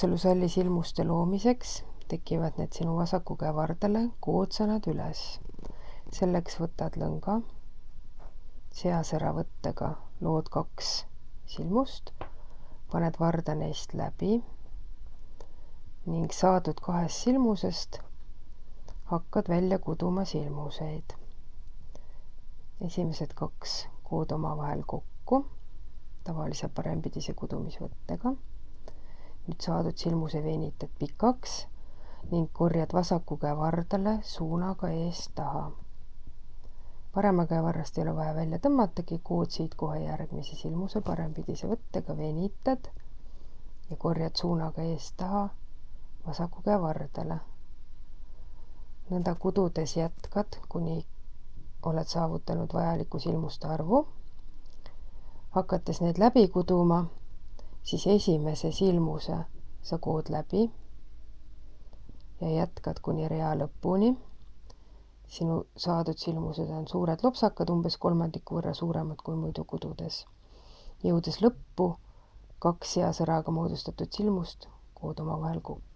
Otselusalli silmuste loomiseks tekivad need sinu vasaku käe vardale koodsõnad üles. Selleks võtad lõnga, seasäravõttega lood 2 silmust, paned varda neist läbi ning saadud 2 silmusest hakkad välja kuduma silmuseid. Esimesed 2 kood omavahel kokku tavalise parempidise kudumisvõttega. Nüüd saadud silmuse venitad pikaks ning korjad vasaku käe vardale suunaga eest taha. Parema käe varrast ei ole vaja välja tõmmatagi, koodsid kohe järgmise silmuse parempidise võttega, venitad ja korjad suunaga eest taha vasaku käe vardale. Nõnda kududes jätkad, kuni oled saavutanud vajaliku silmuste arvu. Hakates need läbi kuduma, siis esimese silmuse sa kood läbi ja jätkad kuni rea lõpuni. Sinu saadud silmused on suured lopsakad, umbes 1/3 võrra suuremad kui muidu kududes. Jõudes lõppu 2 seasõraga moodustatud silmust kood omavahel kokku.